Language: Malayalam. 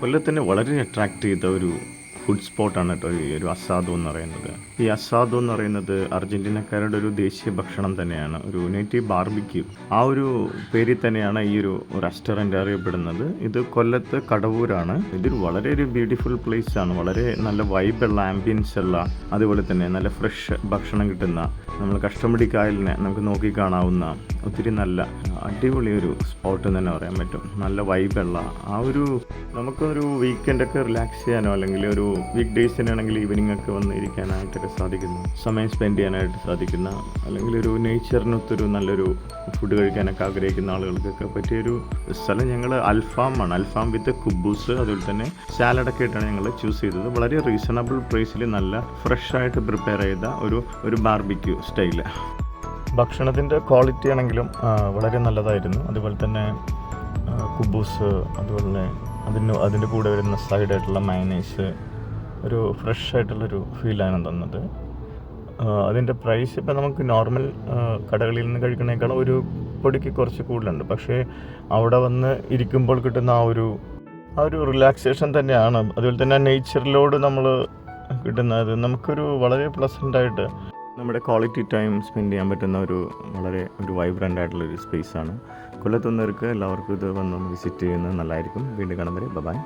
കൊല്ലത്തിനെ വളരെ അട്രാക്റ്റ് ചെയ്ത ഒരു ഫുഡ് സ്പോട്ടാണ് കേട്ടോ ഈ ഒരു അസാദോ എന്ന് പറയുന്നത്. ഈ അസാദോ എന്ന് പറയുന്നത് അർജൻറ്റീനക്കാരുടെ ഒരു ദേശീയ ഭക്ഷണം തന്നെയാണ്, ഒരു നേറ്റീവ് ബാർബിക്യൂ. ആ ഒരു പേരിൽ തന്നെയാണ് ഈ ഒരു റെസ്റ്റോറൻറ്റ് അറിയപ്പെടുന്നത്. ഇത് കൊല്ലത്ത് കടവൂരാണ്. ഇതൊരു വളരെ ഒരു ബ്യൂട്ടിഫുൾ പ്ലേസ് ആണ്. വളരെ നല്ല വൈബുള്ള ആംബിയൻസ് ഉള്ള, അതുപോലെ തന്നെ നല്ല ഫ്രഷ് ഭക്ഷണം കിട്ടുന്ന, നമ്മൾ കഷ്ടമടി കായലിനെ നമുക്ക് നോക്കി കാണാവുന്ന ഒത്തിരി നല്ല അടിപൊളി ഒരു സ്പോട്ട് തന്നെ പറയാൻ പറ്റും. നല്ല വൈബുള്ള ആ ഒരു, നമുക്കൊരു വീക്കെൻഡൊക്കെ റിലാക്സ് ചെയ്യാനോ അല്ലെങ്കിൽ ഒരു വീക്ക് ഡേയ്സിനാണെങ്കിൽ ഈവനിങ് ഒക്കെ വന്ന് ഇരിക്കാനായിട്ടൊക്കെ സാധിക്കുന്നു, സമയം സ്പെൻഡ് ചെയ്യാനായിട്ട് സാധിക്കുന്ന, അല്ലെങ്കിൽ ഒരു നേച്ചറിനൊത്തൊരു നല്ലൊരു ഫുഡ് കഴിക്കാനൊക്കെ ആഗ്രഹിക്കുന്ന ആളുകൾക്കൊക്കെ പറ്റിയൊരു സ്ഥലം. ഞങ്ങൾ അൽഫാം വിത്ത് കുബൂസ് അതുപോലെ തന്നെ സാലഡൊക്കെ ആയിട്ടാണ് ഞങ്ങൾ ചൂസ് ചെയ്തത്. വളരെ റീസണബിൾ പ്രൈസിൽ നല്ല ഫ്രഷ് ആയിട്ട് പ്രിപ്പയർ ചെയ്ത ഒരു ബാർബിക്യൂ സ്റ്റൈല്. ഭക്ഷണത്തിൻ്റെ ക്വാളിറ്റി ആണെങ്കിലും വളരെ നല്ലതായിരുന്നു. അതുപോലെ തന്നെ കുബൂസ്, അതുപോലെ തന്നെ അതിൻ്റെ കൂടെ വരുന്ന സൈഡായിട്ടുള്ള മയനൈസ്, ഒരു ഫ്രഷ് ആയിട്ടുള്ളൊരു ഫീലാണ് തന്നത്. അതിൻ്റെ പ്രൈസ് ഇപ്പം നമുക്ക് നോർമൽ കടകളിൽ നിന്ന് കഴിക്കുന്നതിനേക്കാളും ഒരു പൊടിക്ക് കുറച്ച് കൂടുതലുണ്ട്. പക്ഷേ അവിടെ വന്ന് ഇരിക്കുമ്പോൾ കിട്ടുന്ന ആ ഒരു റിലാക്സേഷൻ തന്നെയാണ്. അതുപോലെ തന്നെ നേച്ചറിലോട് നമ്മൾ കിട്ടുന്നത് നമുക്കൊരു വളരെ പ്ലസൻ്റായിട്ട് നമ്മുടെ ക്വാളിറ്റി ടൈം സ്പെൻഡ് ചെയ്യാൻ പറ്റുന്ന ഒരു വൈബ്രൻ്റ് ആയിട്ടുള്ളൊരു സ്പേസാണ്. കൊല്ലത്തുനിന്നവർക്ക് എല്ലാവർക്കും ഇത് വന്ന് വിസിറ്റ് ചെയ്യുന്നത് നല്ലതായിരിക്കും. വീണ്ടും കാണും വരെ ബൈ.